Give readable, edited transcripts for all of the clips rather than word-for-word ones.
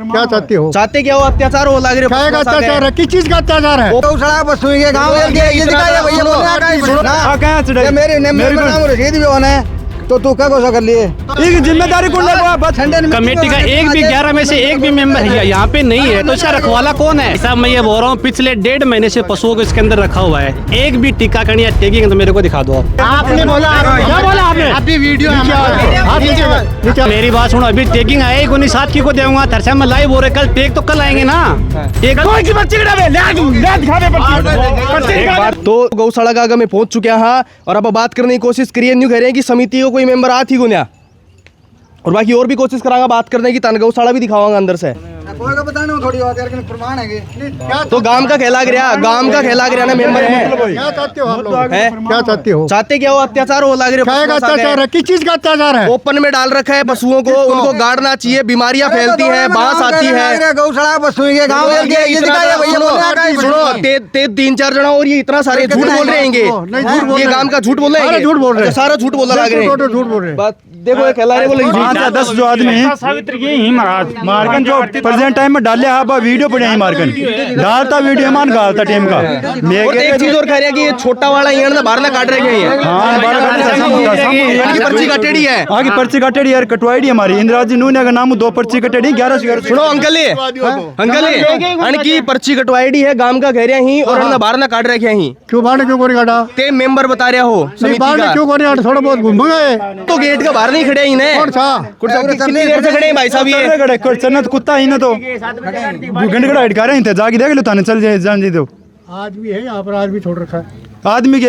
क्या चाहते हो? चाहते क्या हो? अत्याचार हो लग रहे क्या अत्याचार है? किस चीज का अत्याचार है? तो तू क्या कोसा कर लिए? जिम्मेदारी कौन लेगा? कमेटी का एक भी 11 में से एक भी मेंबर यहाँ पे नहीं है, तो इसका रखवाला कौन है? साहब मैं ये बोल रहा हूँ, पिछले 1.5 महीने से पशुओं को इसके अंदर रखा हुआ है। एक भी टीकाकरण या टैगिंग तो मेरे को दिखा दो। आपने बोला, क्या बोला आपने? अभी वीडियो मेरी बात सुनो, अभी टैगिंग आएगी 19/7 की को देऊंगा। थरसा में लाइव हो रहे, कल टैग तो कल आएंगे ना। तो गौशाला का मैं पहुंच चुके हैं और अब बात करने की कोशिश करिए। न्यू कह रहे हैं कि समिति को कोई मेंबर आ थी गुनिया, और बाकी और भी कोशिश करांगा बात करने की। तन गौशाला भी दिखावांगा अंदर से। थोड़ी बात यार, प्रमाण है तो गांव का खेला गया, गांव का खेला गया ना मेंबर है। क्या चाहते हो आप लोग? है? क्या चाहते हो? चाहते क्या हो? अत्याचार हो लग रहे। क्या अत्याचार है? किस चीज का अत्याचार है? ओपन में डाल रखा है पशुओं को, उनको गाड़ना चाहिए। बीमारियां फैलती हैं, बांस आती है। गौशाला पशु के गाँव सुनो, 3-4 जना और ये इतना सारे झूठ बोल रहे हैं। ये गांव का झूठ बोल रहे हैं, झूठ बोल रहे हैं, सारा झूठ बोल रहे हैं। झूठ बोल रहे हैं। बात देखो, खेला रहे बोले 10 जो आदमी मारकन जो प्रेजेंट टाइम में डाले आप वीडियो पड़े हैं मारकन डालता वीडियो मान गालता टीम का। मैं एक चीज और कह रहा है कि ये छोटा वाला यहाँ बाहर ना काट रहे हैं। हां पर्ची कटेड़ी है, आगे पर्ची कटेड़ी यार कटवाईडी हमारी इंदिराजी नूने का नाम 2 पर्ची कटेड़ी 11 सुनो अंकल ये अनकी पर्ची कटवाईडी है गांव का कह रहे हैं और ना बाहर ना काट रखे हैं। क्यों बाहर क्यों कोरी काटा? ते मेंबर बता रहा हो समिति का। क्यों कोरी काटा? थोड़ा बहुत घूम गए तो गेट के बाहर नहीं खड़े ही ने। कौन सा? कितनी देर से खड़े हैं भाई साहब? ये खड़े चन्नत कुत्ता ही ना तो घंटे खड़ा हिटका रहे थे, जाके देख लो थाने चल जाए जान जी। दो आदमी है यहाँ पर, आदमी छोड़ रखा है आदमी के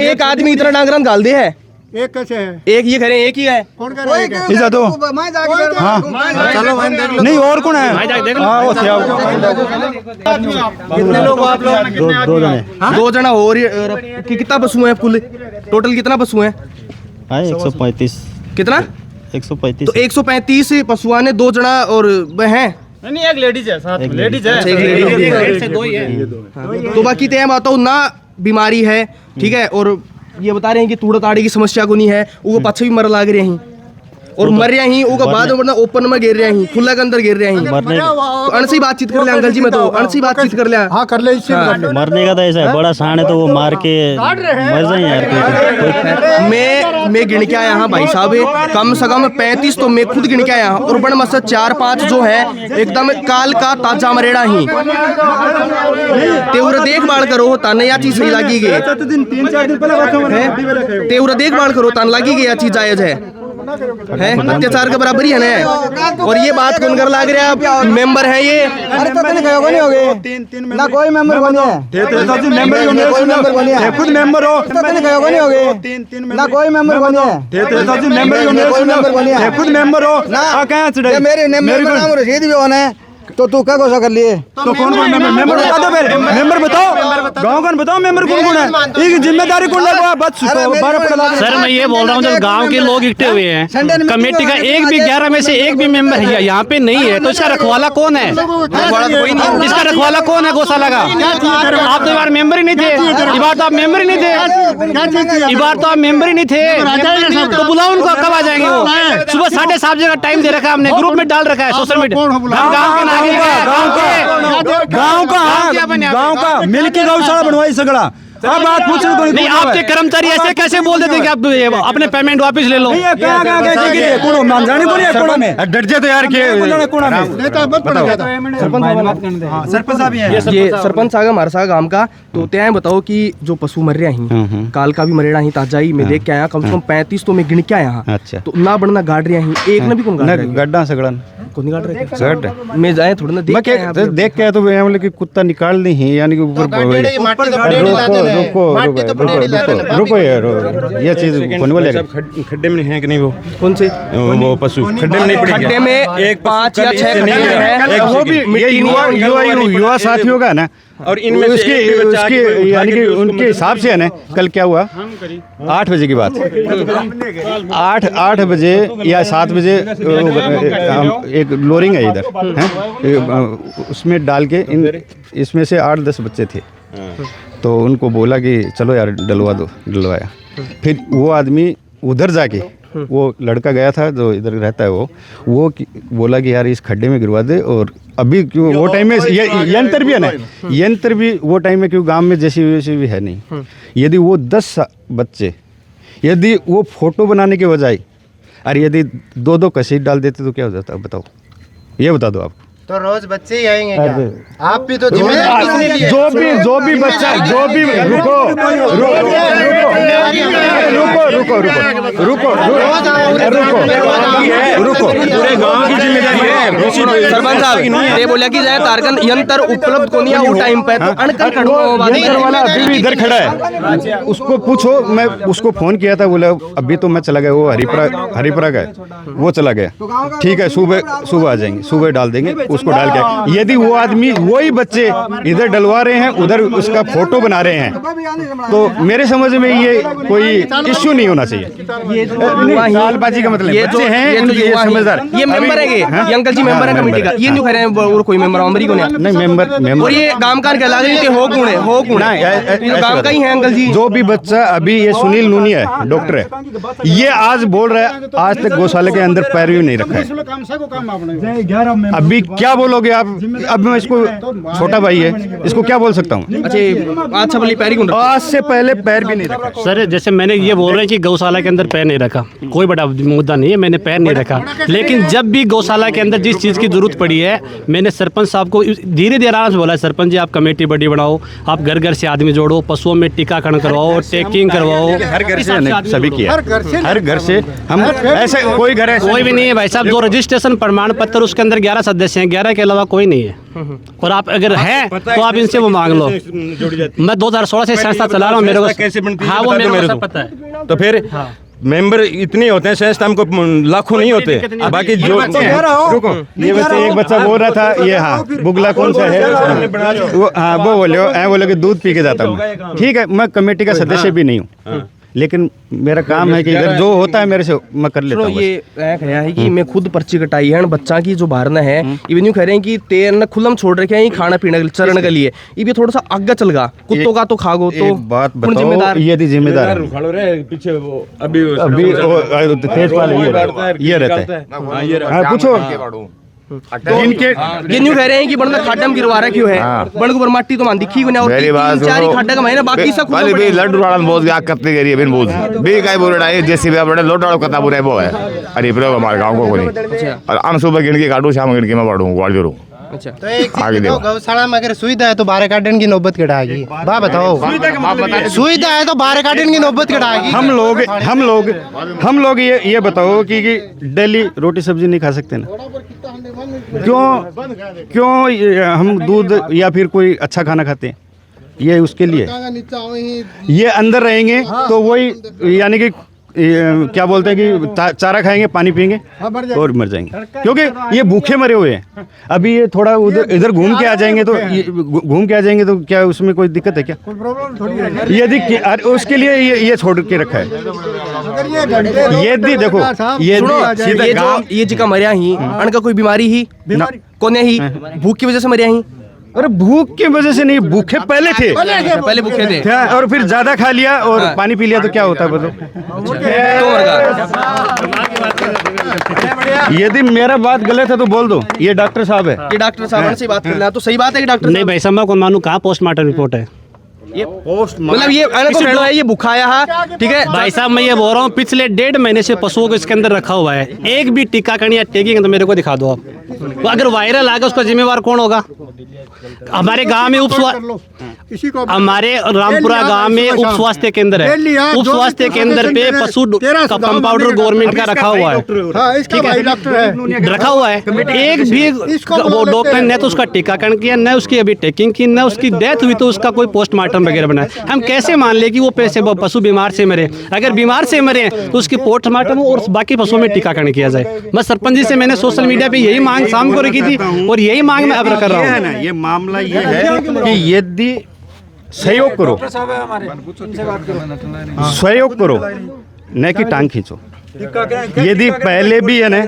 एक आदमी इतना डांगरन गाल दे है। एक कैसे है? एक ये कह रहे हैं, एक ही है। कौन कह रहा है? इजा दो हाँ नहीं और कौन है? हाँ वो थे कितने लोग आप लोग? 2 जना हो रही। कितना पशु है कुल? टोटल कितना पशु है? 135। कितना? 135। तो 135 पशुआ ने 2 जना और वह हैं। नहीं, एक लेडीज है, साथ में लेडीज है। से 2 ही है। तो बाकी तो बताओ ना, बीमारी है ठीक है, और ये बता रहे हैं कि तूड़ा ताड़ी की समस्या को नहीं है। वो पाछे भी मर लाग रहे हैं और मर रहे हैं। वो बाद में ओपन में गिर रहे हैं, खुला के अंदर गिर रहे हैं। तो अनसी बातचीत कर ले अंकल जी, मैं तो अनसी बातचीत कर ले। हाँ कर ले, इससे कर ले। मरने का तो ऐसा है, बड़ा सांड है तो वो मार के मर जाए यार। मैं गिन के आया हाँ भाई साहब, कम से कम 35 तो मैं खुद गिन के आया। और बड़ मत 4-5 जो है एकदम काल का ताजा मरेड़ा ही। तेवर देखभाल करो तान या चीज सही लगी गई। 3-4 दिन पहले तेवर देखभाल करो तान लगी गई, या चीज जायज है अत्याचार के बराबर ही है ना। और ये बात कौन कर लाग रहा है? आप मेंबर है ये? अरे तो नहीं हो गए ना, कोई मेंबर बने खुद मेंबर हो ना, कोई मेंबर बने खुद मेंबर हो ना। मेरे नाम रशीद भी होना है, तो तू क्या कोसा कर लिए? तो कौन मेंबर बता दो पहले। मेंबर बताओ, गांव का बताओ मेंबर कौन कौन है? एक जिम्मेदारी कौन लगा? बस सर मैं ये बोल रहा हूँ, जब गांव के लोग इकट्ठे हुए हैं, कमेटी का एक भी 11 में से एक भी मेंबर यहाँ पे नहीं है, तो इसका रखवाला कौन है? इसका रखवाला कौन है गौशाला का? आप तो बार मेंबर ही नहीं थे। इस बार तो आप मेंबर ही नहीं थे। इस बार तो आप मेंबर ही नहीं थे। तो बुलाओ उनको, कब आ जाएंगे वो? सुबह 7:30 बजे का टाइम दे रखा है हमने, ग्रुप में डाल रखा है सोशल मीडिया। गांव का मिलके गौशाला बनवाई सगड़ा। अब बात पूछ रहे नहीं, आपके कर्मचारी ऐसे कैसे बोल देते हैं कि आप अपने पेमेंट वापस ले लो? डर तो यार सरपंच साहब ये सरपंच साहब हमारे साथ गांव का। तो त्यां बताओ कि जो पशु मर रहे हैं, काल का भी मरेड़ा ही ताजा ही मैं देख के आया। कम से कम 35 तो मैं गिन के आया। अच्छा। तो ना बढ़ना गाड़ रहे हैं, एक ना भी कौन गाड़ रहा है? गड्ढा सगड़न कौन गाड़ रहे हैं? मैं जाए थोड़ा ना देख के तो मतलब कि कुत्ता निकालनी है, यानी कि ऊपर रुको यार, ये चीज कौन बोलेगा? खड्डे में है कि नहीं? वो कौन से वो पशु खड्डे में नहीं पड़ेंगे। खड्डे में एक 5 या 6 खड्डे हैं। वो भी युवा साथियों का ना, और इनमें उसकी यानी कि उनके हिसाब से है ना। कल क्या हुआ? 8 बजे की बात, 8 बजे या 7 बजे एक लोरिंग है इधर है, उसमें डाल के इसमें से 8-10 बच्चे थे। तो उनको बोला कि चलो यार डलवा दो, डलवाया। फिर वो आदमी उधर जाके वो लड़का गया था जो इधर रहता है वो बोला कि यार इस खड्डे में गिरवा दे। और अभी क्यों वो टाइम में यंत्र भी है ना, यंत्र भी वो टाइम में क्यों गांव में जैसी भी है नहीं। यदि वो 10 बच्चे यदि वो फोटो बनाने के बजाय अरे यदि 2-2 कसीट डाल देते तो क्या हो जाता बताओ, ये बता दो आप। तो रोज बच्चे ही आएंगे क्या? आप भी तो जिम्मेदारी जो भी बच्चा जो भी रुको पूरे गांव की जिम्मेदारी है। सरपंच साहब ये बोला कि जाए तारकन यंत्र उपलब्ध को नहीं है वो टाइम पे तो अनकर यंत्र वाला अभी भी इधर खड़ा है, उसको पूछो। मैं उसको फोन किया था, बोला अभी तो मैं चला गया, वो हरिपुरा का है, वो चला गया। ठीक है, सुबह आ जाएंगे, सुबह डाल देंगे उसको डाल के। यदि वो आदमी वही बच्चे इधर डलवा रहे हैं उधर उसका फोटो बना रहे हैं तो मेरे समझ में ये कोई इश्यू नहीं होना चाहिए। सालबाजी का मतलब बच्चे हैं, ये समझदार। ये मेंबर है, ये अंकल जी मेंबर है कमेटी का, ये नहीं कह रहे हैं और कोई मेंबर अमरी को नहीं मेंबर। और ये काम का कहला रहे हैं हो कौन है गांव का ही है अंकल जी। जो भी बच्चा अभी ये सुनील नूनिया है, डॉक्टर है, ये आज बोल रहा है आज तक गौशाला के अंदर पैर भी नहीं रखा है। अभी क्या बोलोगे आप? अब मैं इसको छोटा भाई है, इसको क्या बोल सकता हूँ? अच्छा बोली पैर ही आज से पहले पैर भी नहीं रखा। सर जैसे मैंने ये बोल रहे हैं कि गौशाला के अंदर पैर नहीं रखा, कोई बड़ा मुद्दा नहीं है, मैंने पैर नहीं रखा। लेकिन जब भी गौशाला के अंदर जिस चीज़ की जरूरत पड़ी है, मैंने सरपंच साहब को धीरे धीरे आराम से बोला, सरपंच जी आप कमेटी बड़ी बनाओ, आप घर घर से आदमी जोड़ो, पशुओं में टीकाकरण करवाओ, टेकिंग करवाओ। हर घर से सभी किया, हर घर से हम ऐसे कोई घर है कोई भी नहीं है भाई साहब। जो रजिस्ट्रेशन प्रमाण पत्र उसके अंदर 11 सदस्य हैं, 11 के अलावा कोई नहीं है। और आप अगर हैं तो आप इनसे वो मांग लो। मैं 2016 से संस्था चला रहा हूँ, मेरे को कैसे बनती है हाँ वो बता दो मेरे मेरे को को। पता है। तो फिर मेंबर इतने होते हैं संस्था हमको लाखों नहीं होते, बाकी जो रुको ये बच्चे एक बच्चा बोल रहा था ये हाँ बुगला कौन सा है वो हाँ वो बोले कि दूध पी के जाता हूँ। ठीक है, मैं कमेटी का सदस्य भी नहीं हूँ, लेकिन मेरा काम है कि इधर जो होता है मेरे से मैं कर लेता हूँ। ये कहा है कि मैं खुद पर्ची कटाई है बच्चा की जो भरना है, इवन यूं कह रहे हैं कि तेल न खुलम छोड़ रखे हैं खाना पीने चरण के लिए, ये भी थोड़ा सा आगे चल गया, कुत्तों का तो खागो तो बात बताओ, ये जिम्मेदार पीछे वो अभी तेजपाल ये रहता है, पूछो इनके ये न्यू कह रहे हैं कि बंदा खाडम गिरवा रहा क्यों है, बंद को माटी तो मान दिखी को और 3-4 खाडा का महीना बाकी सब वाले भी लड्डू वाला बोल गया करते गरी बिन बोल बे काय बोल रहा है जैसे भी बड़े लोट वाला कथा बुरा है वो है। अरे प्रयोग हमारे गांव को कोई और अन सुबह गिन के काटू शाम गिन के मैं बाड़ू ग्वाल जोरू। अच्छा तो एक गौशाला में अगर सुविधा है तो बाहर गार्डन की नौबत कटा आएगी। बा बताओ सुविधा है तो बाहर गार्डन की नौबत कटा आएगी। हम लोग ये बताओ कि डेली रोटी सब्जी नहीं खा सकते ना? क्यों हम दूध या फिर कोई अच्छा खाना खाते हैं? ये उसके लिए ये अंदर रहेंगे तो वही यानी कि क्या बोलते हैं कि चारा खाएंगे पानी पिएंगे और मर जाएंगे, क्योंकि ये भूखे मरे हुए हैं। अभी ये थोड़ा इधर घूम के आ जाएंगे तो क्या उसमें कोई दिक्कत है क्या? यदि उसके लिए ये छोड़ के रखा है। ये भी देखो ये जी का मरिया ही अन का कोई बीमारी ही कोने ही भूख की वजह से मरिया ही? अरे भूख की वजह से नहीं, भूखे पहले थे, पहले भूखे थे और फिर ज्यादा खा लिया और पानी पी लिया तो क्या होता है बताओ? यदि मेरा बात गलत है तो बोल दो, ये डॉक्टर साहब है, ये डॉक्टर साहब से बात करना तो सही बात है कि डॉक्टर नहीं भाई साहब मैं कौन मानूं, कहाँ पोस्टमार्टम रिपोर्ट है? ये मतलब ये ये भूखाया है, ठीक है भाई साहब मैं ये बोल रहा हूँ पिछले 1.5 महीने से पशुओं को इसके अंदर रखा हुआ है, एक भी टीकाकरण या टेकिंग तो मेरे को दिखा दो आप। तो अगर वायरल आ गया उसका जिम्मेवार कौन होगा? हमारे गांव में हमारे रामपुरा गांव में उप स्वास्थ्य केंद्र है, उप स्वास्थ्य केंद्र पे पशु कंपाउंडर गवर्नमेंट का रखा हुआ है, ठीक है रखा हुआ है। एक भी वो डॉक्टर ने तो उसका टीकाकरण किया, न उसकी अभी टेकिंग की, न उसकी डेथ हुई तो उसका कोई पोस्टमार्टम वगैरह बनाए। हम कैसे मान ले कि वो पशु बीमार से मरे? अगर बीमार से मरे तो उसकी पोस्टमार्टम और बाकी पशुओं में टीकाकरण किया जाए। मैं सरपंच जी से मैंने सोशल मीडिया पे यही मांग शाम को रखी थी और यही मांग मैं अब कर रहा हूँ। ये मामला ये है कि यदि सहयोग करो न कि टांग खींचो। यदि पहले भी है ना,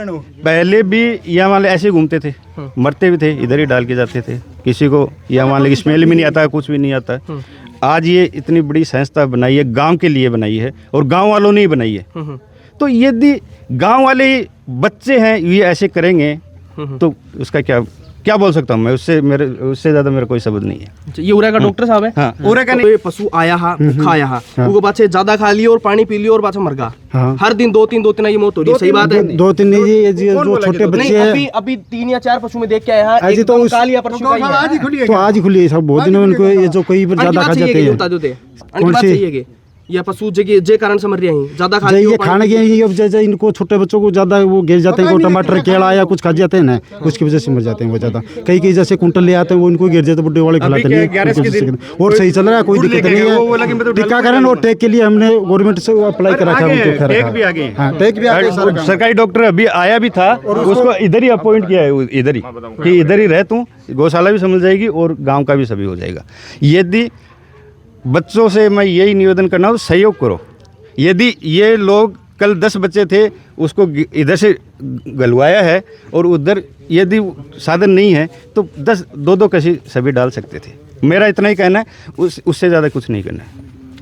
पहले भी या मान लो ऐसे घूमते थे, मरते भी थे, इधर ही डाल के जाते थे, किसी को या मान लो स्मेल भी नहीं आता, कुछ भी नहीं आता। आज ये इतनी बड़ी संस्था बनाई है, गांव के लिए बनाई है और गांव वालों ने ही बनाई है, तो यदि गांव वाले ही बच्चे हैं ये ऐसे करेंगे तो उसका क्या बोल सकता हूँ मैं, उससे ज़्यादा मेरा कोई शब्द नहीं है। ये उरा का डॉक्टर साहब है। हाँ, उरा का तो ये पशु आया हा भूखा आया हा, वो पाछे ज्यादा खा लियो और पानी पी लियो और पाछा मर गया। हर दिन दो तीन ये मौत हो रही है, सही बात है? 2-3 नहीं, ये जो छोटे बच्चे हैं अभी 3 या 4 पशु में देख के आया है, अजी, एक तो तो उस- काल या परसों का ही है। तो आज ही खुली है सब, बहुत दिन में उनको ये जो कई बार ज्यादा खा जाते हैं। बता दो ते कौन बात सी? सही है कि या पशु जे कारण से मर रहे हैं, ज्यादा खा ये लियो खाने के ये अब जैसे इनको छोटे बच्चों को ज्यादा वो गिर जाते हैं, टमाटर केला या कुछ खा जाते हैं ना, उसकी वजह से मर जाते हैं वो ज्यादा। कई जैसे कुंटल ले आते हैं वो इनको गिर जाते, बुड्ढे वाले खिलाते नहीं हैं, और सही चल रहा है, कोई दिक्कत नहीं है। टीकाकरण और टेक के लिए हमने गवर्नमेंट से अप्लाई करा था, टेक भी आ गए। हाँ, टेक भी आ गए। सरकारी डॉक्टर अभी आया भी था, उसको इधर ही अपॉइंट किया है, इधर ही कि इधर ही रह तू, गौशाला भी समझ जाएगी और गांव का भी सभी हो जाएगा। यदि बच्चों से मैं यही निवेदन करना हूँ, सहयोग करो। यदि ये लोग कल 10 बच्चे थे, उसको इधर से गलवाया है और उधर यदि साधन नहीं है तो 10 2 कसी सभी डाल सकते थे। मेरा इतना ही कहना है, उससे ज़्यादा कुछ नहीं करना है।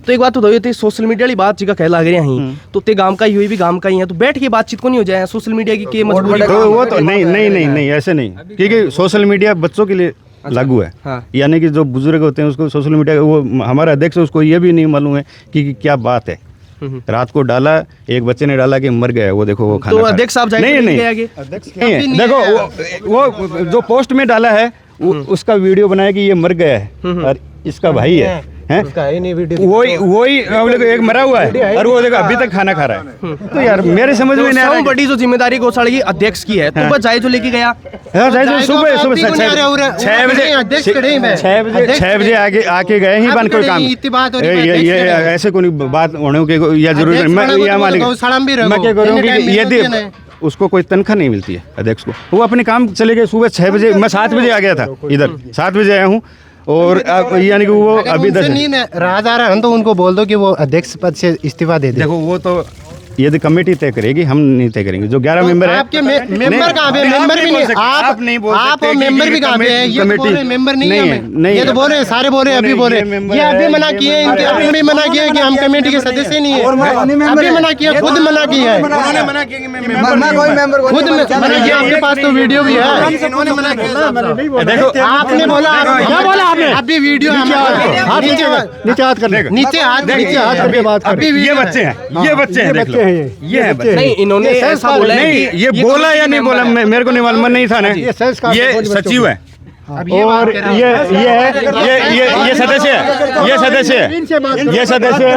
तो एक बात तो ये सोशल मीडिया वाली बात जिका कह लग रहे हैं, तो ते गांव का ही हुई भी गांव का ही है, तो बैठ के बातचीत को नहीं हो जाए सोशल मीडिया की के मजबूरी? तो वो तो नहीं ऐसे नहीं, क्योंकि सोशल मीडिया बच्चों के लिए लागू है। हाँ। यानी कि जो बुजुर्ग होते हैं उसको सोशल मीडिया, वो हमारा अध्यक्ष उसको ये भी नहीं मालूम है कि क्या बात है। रात को डाला, एक बच्चे ने डाला कि मर गया, वो देखो वो खाना तो अध्यक्ष साहब जाएंगे नहीं आगे? नहीं, देखो वो जो पोस्ट में डाला है उसका वीडियो बनाया कि ये मर गया है और इसका भाई है, वही एक मरा हुआ है और वो देखो अभी तक खाना खा रहा है। तो यार मेरे समझ में नहीं आ रहा। बड़ी जो जिम्मेदारी गौशाला की अध्यक्ष की है, तो बस जाए जो लेके गया सुबह 6 बजे आके गए ही बन कोई काम। ये ऐसे कोई बात होने की या जरूरी नहीं। मैं क्या करूँ कि यदि उसको कोई तनख्वाह नहीं मिलती है अध्यक्ष को, वो अपने काम चले गए। सुबह 6 बजे, मैं 7 बजे आ गया था इधर, 7 बजे आया हूँ और यानी कि वो अभी 10 रहा जा रहा है तो उनको बोल दो कि वो अध्यक्ष पद से इस्तीफा दे दे। देखो वो तो यदि कमेटी तय करेगी, हम नहीं तय करेंगे। जो 11 मेंबर है, आपके मेंबर कहाँ पे? मेंबर भी नहीं, आप नहीं बोल सकते। आप मेंबर भी कहाँ पे है? ये तो बोल रहे मेंबर नहीं है, ये तो बोल रहे सारे बोल रहे अभी बोल रहे ये अभी मना किए, इनके अभी भी मना किया कि हम कमेटी के सदस्य नहीं है, अभी मना किया, खुद मना किया है, खुद मना किया। आपके पास तो वीडियो भी है, इन्होंने मना किया। देखो आपने बोला, क्या बोला आपने? अभी वीडियो नीचे हाथ कर लेगा, नीचे हाथ करके बात कर। ये बच्चे हैं, देख लो, ये है बच्चे। नहीं, इन्होंने ऐसा बोला है नहीं, ये बोला या नहीं बोला मेरे को नहीं मालूम, नहीं था ना। ये सचिव है और ये सदस्य है, ये सदस्य है।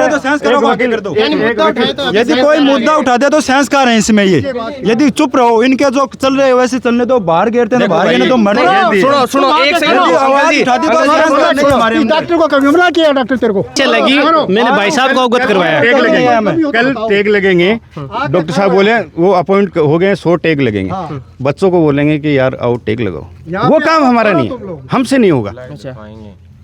यदि कोई मुद्दा उठा दे तो संस्कार है इसमें। ये यदि चुप रहो, इनके जो चल रहे हैं वैसे चलने दो, बाहर गिरते हैं तो बाहर गिरने तो मरने। सुनो एक सेकंड, आवाज उठा दी तो डॉक्टर को कभी हमला किया, डॉक्टर तेरे को लगी, मैंने भाई साहब को अवगत करवाया। कल टेक लगेंगे, डॉक्टर साहब बोले वो अपॉइंट हो गए, 100 टेक लगेंगे। बच्चों को बोलेंगे कि यार आओ टेक लगाओ, वो काम हमारा नहीं है, हमसे नहीं होगा,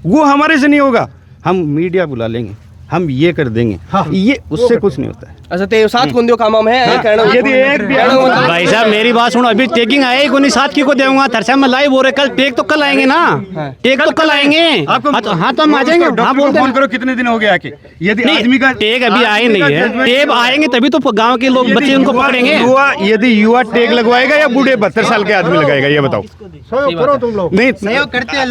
वो हमारे से नहीं होगा। हम मीडिया बुला लेंगे, हम ये कर देंगे, ये उससे कुछ नहीं होता है। अच्छा ते साथ कौन दियो काम है? यदि एक भी भाई साहब मेरी बात सुनो, अभी टेकिंग आए को नहीं, 7 की को देऊंगा। थरसा में लाइव हो रहे, कल टेक तो कल आएंगे ना, टेक तो कल आएंगे। हाँ तो हम आ जाएंगे। हाँ बोलते फोन करो, कितने दिन हो गए आके? यदि आदमी का टेक अभी आए नहीं है, टेप आएंगे तभी तो गांव के लोग बच्चे उनको पकड़ेंगे। यदि युवा टेक लगवाएगा या बूढ़े 72 साल के आदमी लगाएगा, ये बताओ। करो तुम लोग। नहीं करते हैं,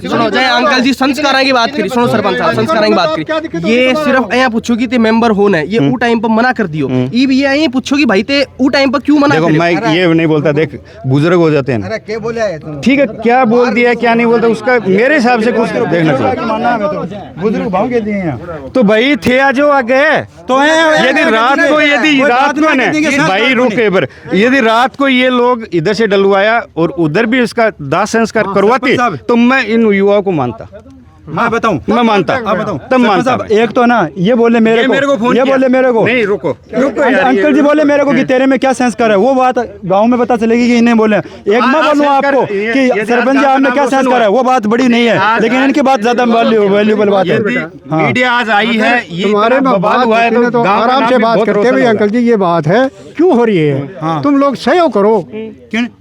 सुनो जय अंकल जी, संस्कारां की बात करी, सुनो सरपंच साहब, संस्कारां की बात करी। ये सिर्फ यहाँ पूछो कि ते मेंबर होना है, ये ऊ टाइम पर मना कर दियो। ये भी यही पूछो कि भाई ते ऊ टाइम पर क्यों मना देखो, करे? मैं ये नहीं बोलता, देख बुजुर्ग हो जाते हैं, क्या बोला है तुम? ठीक है, क्या बोल दिया क्या नहीं बोलता उसका मेरे हिसाब से कुछ देखना चाहिए। बुजुर्ग भाव के दिए हैं तो भाई थे आज आ गए तो यदि रात को ना भाई रुके पर, यदि रात को ये लोग इधर से डलवाया और उधर भी इसका दाह संस्कार करवाते तो मैं इन युवाओं को मानता। मैं बताऊं, मैं मानता, तब मानता। एक तो ना ये बोले मेरे को, ये बोले मेरे को, नहीं रुको अंकल जी बोले मेरे को कि तेरे में क्या संस्कार है, वो बात गांव में पता चलेगी कि इन्हें बोले। एक मैं बोलूँ आपको कि सरपंच जी आप में क्या संस्कार है, वो बात बड़ी नहीं है, लेकिन इनकी बात ज्यादा वैल्यूबल बात है। मीडिया आज आई है, तुम्हारे में बात हुआ है तो आराम से बात करते हुए, अंकल जी ये बात है क्यों हो रही है, तुम लोग सहयोग करो।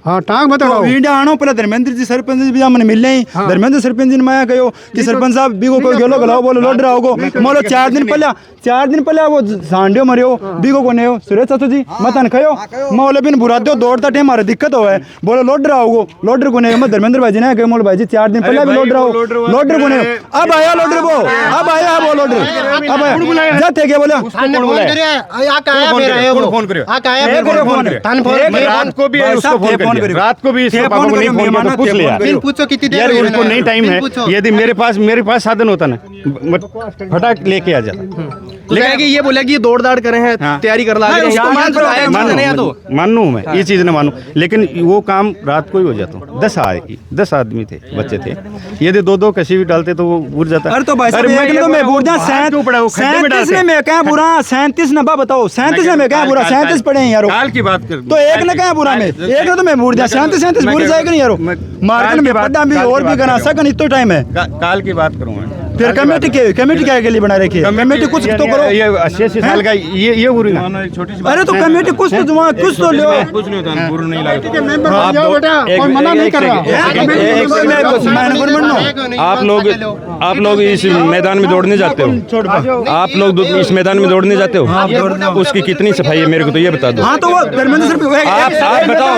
हाँ टांग बताओ, मीडिया आनो पहले धर्मेंद्र जी सरपंच जी भी हमने मिलने ही, धर्मेंद्र सरपंच जी ने मैं कहो कि सरपंच साहब बीगो कोई गेलो गलाओ बोलो लोड रहा होगो मोलो 4 दिन पहले वो सांडियो मरियो बीगो को नेयो सुरेश चाचू जी मतन खयो मोले बिन बुरा दो दौड़ता टे मारे दिक्कत होवे बोलो लोड रहा होगो लोडर को नेयो मैं धर्मेंद्र भाई जी ने कहे मोल भाई जी 4 दिन पहले भी लोड रहा हो लोडर को नेयो अब आया लोडर वो अब आया वो लोडर अब आया जाते क्या बोला फोन करियो रात को भी उसको फोन करियो रात को भी इसको पापा को नहीं फोन किया पूछ ले यार पूछो कितनी यार देर उनको नहीं टाइम है यदि मेरे पास साधन होता ना फटाक लेके आ जाता लेकिन कि ये बोला कि ये दौड़ दाड़ करे हैं तैयारी कर ला मानू मैं ये चीज ना मानू लेकिन वो काम रात को ही हो जाता 10 आदमी थे बच्चे थे यदि 2 कशी भी डालते तो वो उड़ जाता अरे तो भाई साहब मैं बोल दिया 37 में मैं क्या बुरा 37 ना बताओ 37 में मैं क्या बुरा 37 पड़े हैं यार काल की बात कर तो एक ने क्या बुरा में एक ने तो मैं बोल दिया 37 बुरे जाएगा नहीं यार मार्केट में पड्डा भी और भी करा सकन इतना टाइम है काल की बात करूँ मैं फिर कमेटी क्या के लिए बना रखी है कमेटी कुछ तो करो ये 80 साल का ये उड़ी ना अरे तो कमेटी कुछ तो जुआ कुछ तो लो कुछ नहीं होता बुरा नहीं लगता कोई मना नहीं कर रहा आप लोग इस मैदान में दौड़ने जाते हो आप लोग इस मैदान में दौड़ने जाते हो उसकी कितनी सफाई है मेरे को तो ये बता दो हाँ तो वो धर्मेंद्र सर आप बताओ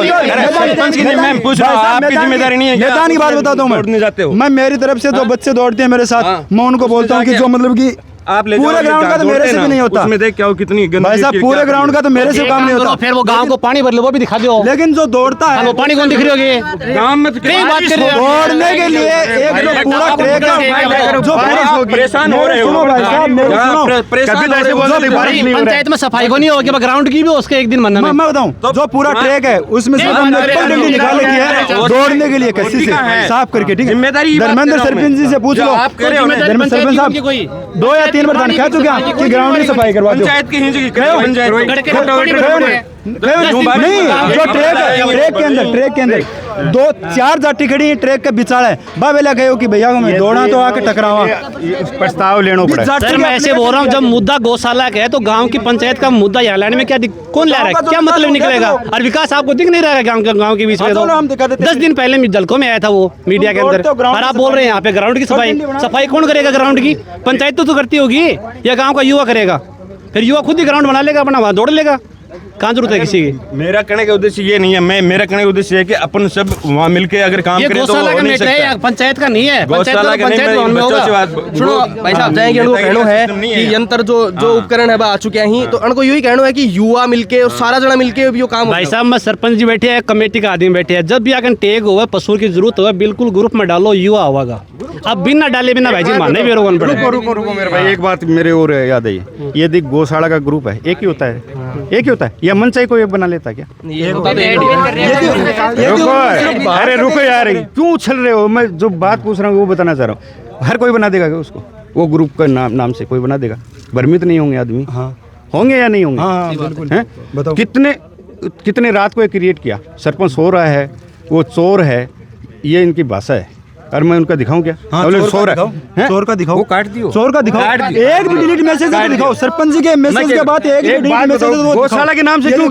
सरपंच की मैं पूछ रहा हूँ आपकी जिम्मेदारी नहीं है मैदान की बात बताता हूँ दौड़ने जाते हो मैं मेरी तरफ से जो बच्चे दौड़ते हैं मेरे साथ मैं उनको बोलता हूँ कि जो मतलब कि आप ले पूरे ग्राउंड का तो मेरे से भी नहीं होता उसमें देख क्या हो कितनी भाई साहब पूरे ग्राउंड का तो मेरे से काम नहीं होता फिर वो गांव को पानी भर लो वो भी दिखा दो लेकिन जो दौड़ता है वो पानी कौन दिख रही होगी गांव में नहीं बात कर रहे हो दौड़ने के लिए एक जो पूरा ट्रैक है जो पूरा परेशान हो रहे हो सुनो भाई साहब मेरे सुनो कभी तो ऐसे बोलो बारिश नहीं हो रहा पंचायत में सफाई को नहीं होगी ग्राउंड की भी उसके एक दिन मनना मैं बताऊं जो पूरा ट्रैक है उसमें से हमने डंडी निकाल रखी है दौड़ने के लिए कस्सी से साफ करके ठीक है जिम्मेदारी धर्मेंद्र सरपंच जी से पूछ लो आप कह रहे हो धर्मेंद्र सरपंच साहब 2 या 3 बार धान खा चुके हैं कि ग्राउंड की सफाई करवा दो पंचायत की हिंज की पंचायत नहीं जो ट्रैक के अंदर 2-4 जाटी खड़ी है ट्रैक के बिचाड़ है बाबेला कहो कि भैया मैं दौड़ा तो आके टकरावा प्रस्ताव लेना पड़ा सर मैं ऐसे बोल रहा हूँ जब मुद्दा गौशाला का है तो गांव की पंचायत का मुद्दा यहाँ लाने में क्या कौन ला रहा है क्या मतलब निकलेगा और विकास आपको दिख नहीं रहा है गांव के बीच में तो 10 दिन पहले जलको में आया था वो मीडिया के अंदर और आप बोल रहे हैं यहाँ पे ग्राउंड की सफाई कौन करेगा ग्राउंड की पंचायत तो करती होगी या गाँव का युवा करेगा फिर युवा खुद ही ग्राउंड बना लेगा अपना वहाँ दौड़ लेगा कहाँ जरूरत है किसी की मेरा कहने का उद्देश्य ये नहीं है मेरा कहने का उद्देश्य है कि अपन सब वहाँ मिलके अगर काम करें तो गौशाला का मैटर है पंचायत का नहीं है गौशाला का सुनो भाई साहब जाएंगे उनको कहना है कि यंत्र जो उपकरण है आ चुके हैं तो उनको यही कहना है कि युवा मिलके और सारा जना मिलके यो काम भाई साहब मैं सरपंच जी बैठे हैं कमेटी का आदमी बैठे हैं जब भी अगर टेग हुआ पशु की जरूरत हो बिल्कुल ग्रुप में डालो युवा होगा अब बिना डाले बिना भाई जी मानने भी रोकन पड़ेगा रुको मेरे भाई एक बात मेरे और याद आई यदि गौशाला का ग्रुप है एक ही होता है या मनचाही को एक बना लेता क्या अरे रुको यार क्यों उछल रहे हो मैं जो बात पूछ रहा हूँ वो बताना चाह रहा हूँ हर कोई बना देगा क्या उसको वो ग्रुप का नाम से कोई बना देगा भ्रमित नहीं होंगे आदमी होंगे या नहीं होंगे बताओ कितने रात को क्रिएट किया सरपंच सो रहा है वो चोर है ये इनकी भाषा है और मैं उनका दिखाऊं क्या चोर का दिखाओ वो काट दियो चोर का दिखाओ एक भी डिलीट मैसेज दिखाओ सरपंच जी के मैसेज के बाद एक भी डिलीट मैसेज गौशाला के नाम से क्यों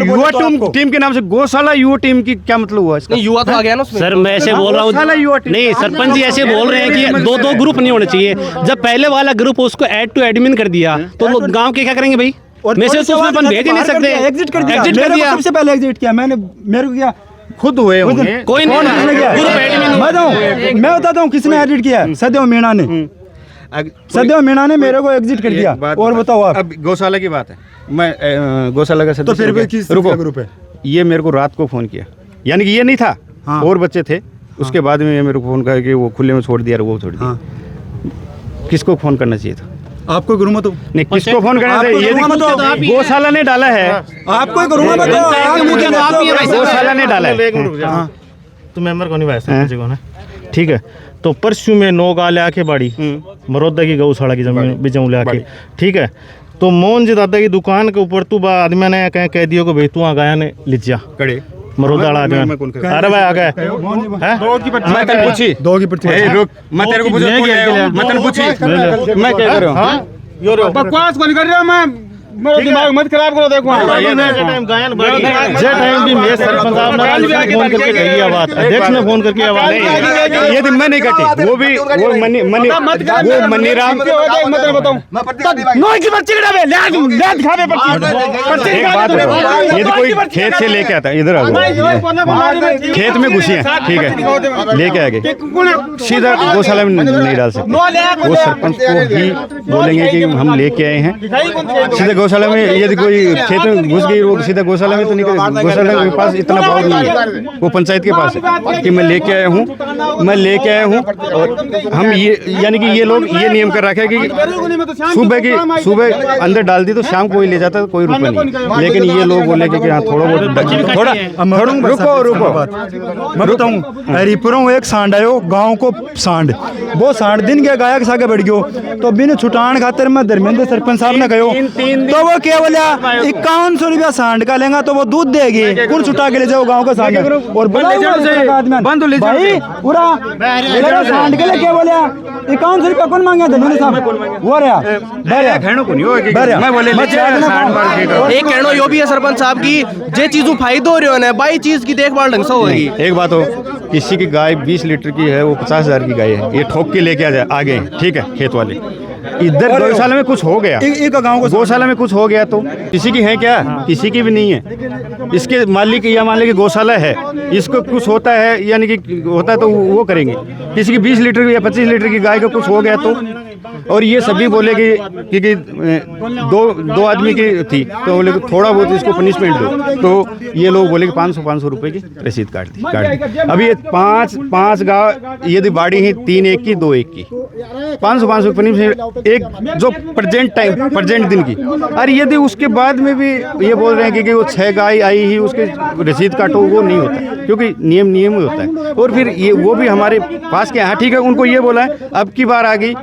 युवा टीम के नाम से गौशाला युवा टीम की क्या मतलब हुआ इसका युवा तो आ गया ना सर मैं ऐसे बोल रहा हूँ नहीं सरपंच जी ऐसे बोल रहे हैं कि दो ग्रुप नहीं होने चाहिए जब पहले वाला ग्रुप उसको ऐड टू एडमिन कर दिया तो गाँव के क्या करेंगे भाई मैसेज तो उसमें अपन भेज ही नहीं सकते एग्जिट कर दिया सबसे पहले एग्जिट किया मैंने मेरे को क्या खुद हुए होंगे कोई नहीं किया मैं बताता हूँ किसने एडिट किया सदैव मीणा ने मेरे को एग्जिट कर दिया और बताओ आप अब गौशाला की बात है मैं गौशाला का तो फिर किस ग्रुप है ये मेरे को रात को फोन किया यानी कि ये नहीं था और बच्चे थे उसके बाद में ये मेरे को फोन किया कि वो खुले में छोड़ दिया वो छोड़ दिया किसको फोन करना चाहिए था आपको करूँगा तो नहीं किसको फोन करना चाहिए गौशाला ने डाला है आपको करूँगा गौशाला ने डाला है तो मेंबर को नहीं भाई ठीक है तो परसों में 9 गाले आके बाड़ी मरोदा की गौशाला की जमीन बिजऊ ले आके ठीक है तो मोहन जी दादा की दुकान के ऊपर तू आदमी ने कह दियो को भाई तू आ गया ने लिजिया कड़े मरोदा आदमी अरे भाई आ गए मैं कल पूछी दो की पर्ची रुक मैं तेरे को पूछी मैं क्या कर रहा हूँ बकवास कौन कर रहा हूँ मैं मेरा दिमाग मत खराब करो। देखो टाइम गायन बाड़ी जे टाइम भी मैं सरपंच साहब ने फोन करके कही बात, अध्यक्ष ने फोन करके आवाज ये दिन मैं नहीं कटी, वो भी वो मनीराम मतलब बताऊं नो की बच्चे का बे ले दिखावे पर्ची। एक बात बताओ, ये तो कोई खेत से लेके आता इधर आ गए, खेत में घुसी है, ठीक है, लेके आ गए, सीधा गौशाला में नहीं डाल सकते। वो सरपंच को ही बोलेंगे कि हम लेके आए हैं, सीधे गौशाला में यदि कोई खेत में घुस गई वो सीधा गौशाला में तो नहीं करेगा। गौशाला के पास इतना पावर नहीं है, वो पंचायत के पास है कि मैं लेके आया हूँ, मैं लेके आया हूँ। और हम ये यानी कि ये लोग ये नियम कर रखे कि सुबह अंदर डाल दी तो शाम को ही ले जाता, कोई रुपये नहीं। लेकिन ये लोग बोले कि हाँ थोड़ा रुको मैं बताऊं, हरिपुरों एक सांड आयो गाँव को सांड, वो सांड दिन के गायक सागे बढ़ गयो तो बिन छुटान खातिर मैं धर्मेंद्र सरपंच साहब ने कहो तो वो क्या बोला 5100 रुपया सांड का लेगा तो वो दूध देगी, कौन छुटा के ले जाओ गाँव का सांड। और भाई पूरा सांड के लिए क्या बोला 5100 रुपया कौन मांगे धर्मेंद्र साहब, वो रहा एक कहना यो भी है सरपंच साहब की जे चीजों फायदो हो रही है ना बाई चीज की देखभाल ढंग से होगी। एक बात हो, किसी की गाय 20 लीटर की है, वो 50,000 की गाय है, ये ठोक के लेके आ गए, ठीक है, खेत वाले इधर गौशाला में कुछ हो गया, गौशाला में कुछ हो गया तो किसी की है क्या? किसी की भी नहीं है। इसके मालिक या मान लें गौशाला है, इसको कुछ होता है यानी कि होता है तो वो करेंगे। किसी की 20 लीटर या 25 लीटर की गाय का कुछ हो गया तो, और ये सभी बोले कि दो आदमी की थी तो बोले कि थोड़ा बहुत इसको पनिशमेंट दो, तो ये लोग बोले कि 500 रुपए की रसीद काट दी। अभी ये पांच गाँव यदि बाड़ी है, 3 एक की 2 एक की 500 पनिशमेंट एक जो प्रेजेंट दिन की। और यदि उसके बाद में भी ये बोल रहे हैं कि वो 6 गाय आई ही उसके रसीद काटो, वो नहीं होता क्योंकि नियम ही होता है। और फिर ये वो भी हमारे पास के, हाँ ठीक है, उनको ये बोला है अब की बार आ गई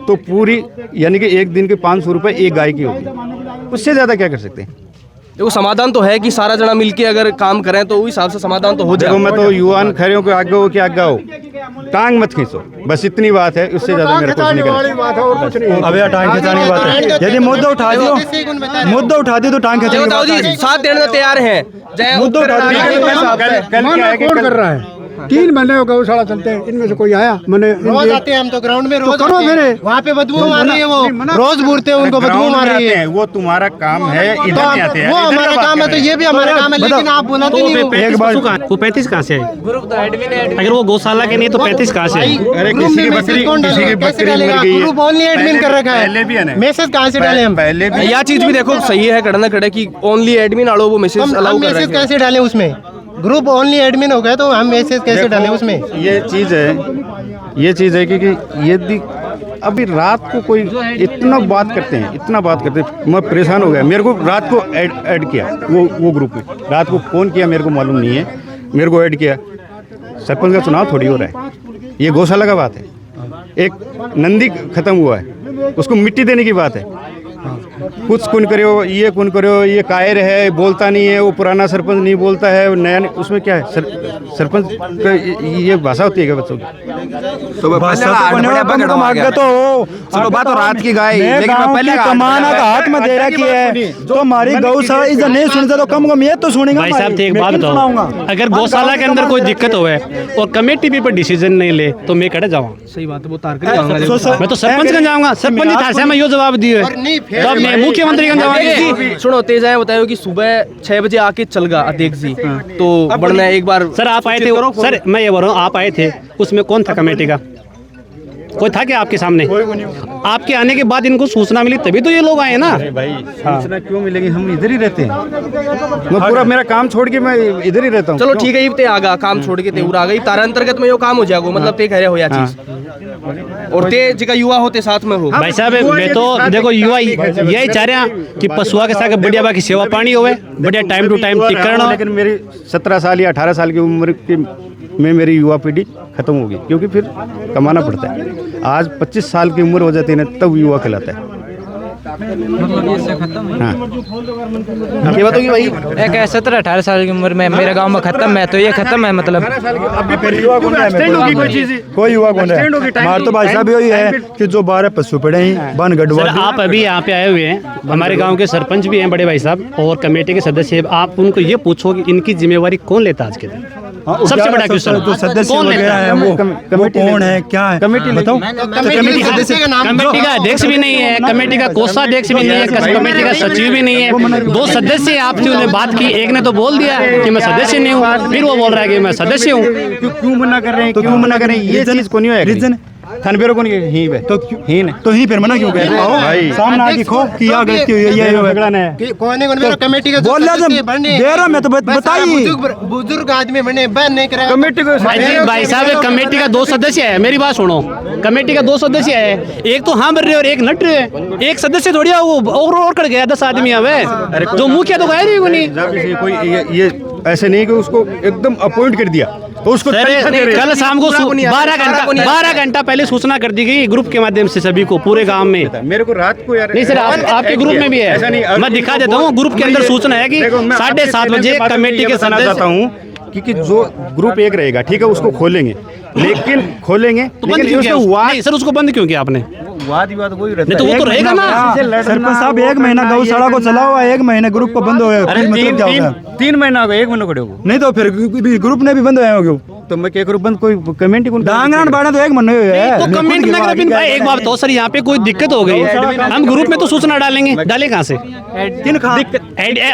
तो पूरी यानी कि एक दिन के 500 रुपये एक गाय की होगी, उससे ज़्यादा क्या कर सकते हैं। देखो समाधान तो है कि सारा जना मिलके अगर काम करें तो उस हिसाब से समाधान तो हो जाए। मैं तो युवान खड़े हो के आगे हो कि आगे हो, टांग मत खींचो, बस इतनी बात है, उससे ज्यादा मेरे कुछ नहीं करना। अब यार टांग खिंचाने की बात है, यदि मुद्दा उठा दी तो टांग खिंचाने की बात है। साथ देने को तैयार हैं, मुद्दा उठा कौन कर रहा है? 3 महीने हो गौशाला चलते हैं, इनमें से कोई आया? मैंने रोज आते हैं हम तो ग्राउंड में, रोज करो मेरे वहाँ पे बदबू मार रही है, वो रोज बूढ़ते हैं, उनको बदबू मार रही है। वो तुम्हारा काम है, इधर नहीं आते हैं। वो हमारा काम है तो ये भी हमारा काम है, लेकिन आप बुलाते नहीं हो। एक बार वो 35 कहाँ से है? अगर वो गौशाला के नहीं तो 35 कहाँ से है? ग्रुप में मैसेज कौन डालेगा, कैसे डालेगा? ग्रुप ओनली एडमिन कर रखा है, मैसेज कहाँ से डाले हम? पहले भी यह चीज भी देखो सही है, खड़ा खड़े की ओनली एडमिन आलो वो मैसेज अलाउ कर रहे मैसेज कैसे डालें उसमें? ग्रुप ओनली एडमिन हो गए तो हम मैसेज कैसे डालें उसमें? ये चीज़ है कि यदि अभी रात को कोई इतना बात करते हैं, मैं परेशान हो गया। मेरे को रात को ऐड किया वो ग्रुप में, रात को फ़ोन किया, मेरे को मालूम नहीं है, मेरे को ऐड किया। सरपंच का चुनाव थोड़ी हो रहा है, ये गौशाला का बात है। एक नंदी खत्म हुआ है, उसको मिट्टी देने की बात है। कुछ कौन करो, ये कायर है, बोलता नहीं है, वो पुराना सरपंच नहीं बोलता है, नया नहीं, उसमें क्या है? सरपंच का ये भाषा होती है क्या बच्चों की? चलो बात रात की गाय, लेकिन पहले कमाना का हाथ में दे रखी है तो हमारी गौशाला इधर नहीं सुनते तो कम ये तो सुनेंगे। भाई साहब एक बात बताओ, अगर गौशाला के अंदर कोई दिक्कत हो और कमेटी भी पर डिसीजन नहीं ले तो मैं कड़े जाऊँ? सही बात है, वो तार कर जाऊंगा, मैं तो सरपंच का जाऊंगा, सरपंच था से मैं यो जवाब दिए, तब मैं मुख्यमंत्री का जवाब। सुनो तेज है, बताओ कि सुबह 6 बजे आके चल गया अध्यक्ष जी, तो बढ़ना एक बार। सर आप आए थे, सर मैं ये बोल रहा हूँ आप आए थे, उसमें कौन था कमेटी का? कोई था क्या आपके सामने? आपके आने के बाद इनको सूचना मिली तभी तो ये लोग आए ना। भाई सूचना क्यों मिलेगी, हम इधर ही रहते हैं, मैं पूरा मेरा काम छोड़ के मैं इधर ही रहता हूँ। चलो ठीक है, ये आगा काम छोड़ के तेवर आ गई, तारा अंतर्गत में यो काम हो जाएगा, मतलब ते कह रहे हो या चीज, और ते जगह युवा होते साथ में हो। भाई साहब मैं तो देखो युवा यही चाह रहे हैं कि पशुआ के साथ बढ़िया बाकी सेवा पानी होवे, बढ़िया टाइम टू टाइम टिक करना। लेकिन मेरी 17 साल या 18 साल की उम्र में मेरी युवा पीढ़ी खत्म होगी, क्योंकि फिर कमाना पड़ता है। आज 25 साल की उम्र हो जाती है ना, तब युवा कहलाता है। ये बताओ भाई एक 17-18 साल की उम्र में मेरे गांव में खत्म है, तो ये खत्म है मतलब कोई युवा कौन है? हमारे तो भाई साहब यही है कि जो 12 पशु पड़े हैं बन गढ़वा। सर आप अभी यहाँ पे आए हुए हैं, हमारे गांव के सरपंच भी हैं बड़े भाई साहब और कमेटी के सदस्य हैं। आप उनको ये पूछो कि इनकी जिम्मेवारी कौन लेता है आज के दिन? सबसे बड़ा क्वेश्चन जो सदस्य वगैरह है वो कौन है, क्या है, कमेटी बताओ। कमेटी का अध्यक्ष भी नहीं है, कमेटी का कोषाध्यक्ष भी नहीं है, कमेटी का सचिव भी नहीं है। 2 सदस्य आपसे उन्हें बात की, एक ने तो बोल दिया कि मैं सदस्य नहीं हूँ, फिर वो बोल रहा है कि मैं सदस्य हूँ। क्यों मना कर रहे हैं? क्यों मना कर रहे हैं? ये चीज को नहीं है रीजन थानबेरो को नहीं ही है तो ही फिर मना क्यों कह रहे हो भाई? सामने आके खो कि या गलती हुई है, ये झगड़ा है कौन है कमेटी का बोल दे रहा मैं तो बताइए। बुजुर्ग आदमी बने बैन नहीं करा कमेटी को भाई साहब कमेटी का 2 सदस्य है, मेरी बात सुनो, कमेटी का 2 सदस्य है, एक तो हाँ भर रहे और एक नट रहे। एक सदस्य थोड़ी वो और कर गया 10 आदमी है जो मुखिया तो गया नहीं कोई ये ऐसे नहीं कि उसको एकदम अपॉइंट कर दिया तो उसको कल शाम को 12 घंटा पहले सूचना कर दी गई ग्रुप के माध्यम से सभी को पूरे गांव में। मेरे को रात को यार नहीं सर आपके ग्रुप में भी है, मैं दिखा देता हूँ ग्रुप के अंदर सूचना है कि 7:30 बजे कमेटी के सदस्य चाहता हूँ कि जो ग्रुप एक रहेगा ठीक है उसको खोलेंगे लेकिन नहीं सर उसको बंद क्यों किया आपने? वाद विवाद वही रहता है तो वो तो रहेगा ना। सरपंच साहब 1 महीना गौशाला को चला हुआ, 1 महीने ग्रुप को बंद हो गया, मतलब क्या होगा? 3 महीना हो गया, 1 महीना खड़े हो नहीं तो फिर ग्रुप ने भी बंद हो गया तो मैं क्या करूँ? बंद कोई कमेटी को डांगरान बाड़ा तो 1 महीने है तो कमेंट ना करें भाई। एक बात तो सर यहाँ पे कोई दिक्कत हो गई है, हम ग्रुप में तो सूचना डालेंगे, डाले कहाँ से?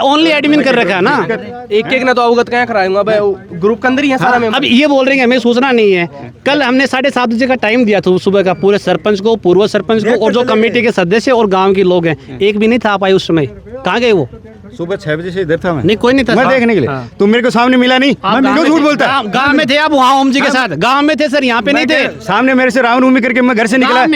ओनली एडमिन कर रखा है ना, एक ना तो अवगत क्या कराऊंगा भाई, ग्रुप के अंदर ही है सारा मेंबर। अब ये बोल रहे हैं हमें सूचना नहीं है। कल हमने 7:30 बजे का टाइम दिया था सुबह का, पूरे सरपंच को, पूर्व सरपंच को और जो कमेटी के सदस्य और गांव के लोग हैं, एक भी नहीं था आप आए उस समय। कहाँ गए वो? सुबह 6 बजे से इधर था मैं। नहीं कोई नहीं था मैं देखने के लिए। तुम मेरे को सामने मिला नहीं, क्यों झूठ बोलता है? गांव में थे आप वहाँ ओम जी के साथ? गांव में थे सर, यहाँ पे नहीं थे। सामने मेरे से रामनवमी करके मैं घर से निकला।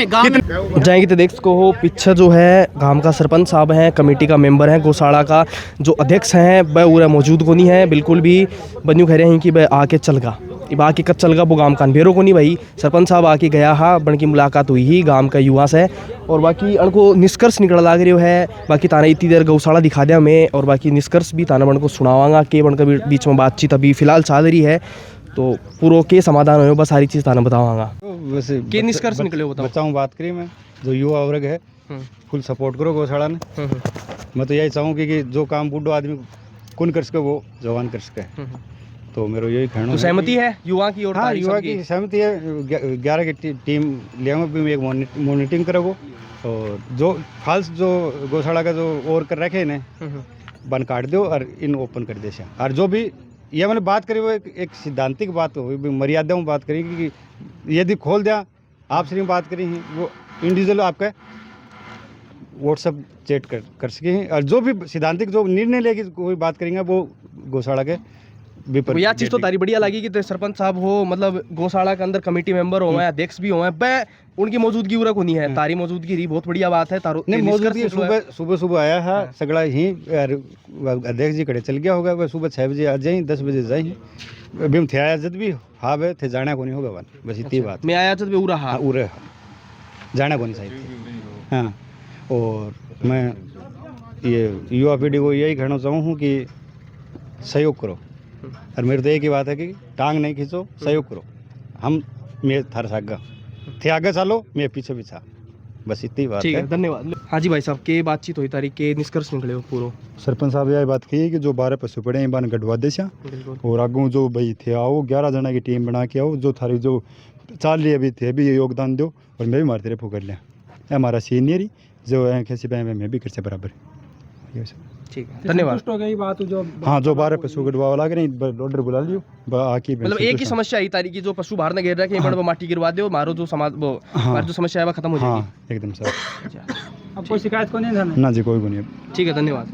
जाएंगे तो देख सको हो पीछे जो है गांव का सरपंच साहब हैं, कमेटी का मेंबर है, गौशाला का जो अध्यक्ष हैं वह पूरा मौजूद को नहीं है बिल्कुल भी। बन्यू कह रहे हैं कि वह आके चलगा, अब आके कब चलगा वो गांव का अनबेरो को नहीं भाई। सरपंच साहब आके गया हा, बन की मुलाकात हुई ही गांव का युवा से और बाकी अनको निष्कर्ष निकल लाग रहे है। बाकी ताना इतनी देर गौशाला दिखा दिया हमें और बाकी निष्कर्ष भी ताना बन को सुनावांगा के बन का बीच में बातचीत अभी फिलहाल चल रही है, तो पूरा के समाधान हो बस सारी चीज़ ताना बतावांगा। वैसे के निष्कर्ष निकले हो बताऊँ बात करी मैं, जो युवा वर्ग है फुल सपोर्ट करो गौशाला ने। मैं तो यही चाहूँ कि जो काम बूढ़ो आदमी कौन कर सके वो जवान कर सके, तो मेरा यही कहना। तो सहमति है युवा की? और हाँ युवा की सहमति है। 11 की टीम ले भी मैं एक मॉनिटरिंग करोगे और जो फाल्स जो गौशाला का जो और कर रखे ने बन काट दो और इन ओपन कर दे। और जो भी ये मैंने बात करी वो एक सिद्धांतिक बात हो, मर्यादा में बात करी कि यदि खोल दिया आपसे नहीं बात करी वो इंडिविजुअल आपका व्हाट्सअप चैट कर सके हैं और जो भी सिद्धांतिक जो निर्णय लेगी कोई बात करेंगे वो गौशाला के यह चीज़ तो तारी बढ़िया लगी कि सरपंच साहब हो, मतलब गौशाला के अंदर कमेटी मेंबर हो, अध्यक्ष भी हो, उनकी मौजूदगी उरा को नहीं है, तारी मौजूदगी रही बहुत बढ़िया बात है। तारो नहीं मौजूदगी सुबह आया है सगड़ा ही अध्यक्ष जी कड़े चल गया होगा, वह सुबह 6 बजे आ जाए 10 बजे जाए अभी हम थे आया जब भी हाँ वे थे जाना को नहीं होगा वन, बस इतनी बात। मैं आया जब उरा हाँ उरे जाना को नहीं चाहिए। हाँ और मैं ये युवा पीढ़ी को यही कहना चाहूँ कि सहयोग करो और मेरे तो एक ही बात है कि टांग नहीं खींचो, सहयोग करो। हम मैं थार सागा थे आगे चलो मैं पीछे पीछा, बस इतनी बात है। धन्यवाद। हाँ जी भाई साहब के बातचीत हुई तारीख के निष्कर्ष निकले हो पूरा? सरपंच साहब यही बात की कि जो 12 पशु पड़े हैं बान गढ़वा दे और आगू जो भाई थे आओ 11 जना की टीम बना के आओ, जो थारी जो चाल लिए अभी थे अभी योगदान दो और मैं भी मार तेरे कर लिया। हमारा सीनियर ही जो है कैसे पे मैं भी कर से बराबर है। ठीक है धन्यवाद। हो गई बात जो हाँ जो 12 पशु गढ़वा वाला नहीं ऑर्डर बुला लियो आके मतलब एक ही समस्या आई तारीख की जो पशु बाहर न घेर रखे हैं माटी गिरवा दो मारो जो समाज वो हमारी जो समस्या है वो खत्म हो जाएगी। एकदम सर। अब कोई शिकायत को नहीं ना जी कोई को नहीं। ठीक है धन्यवाद।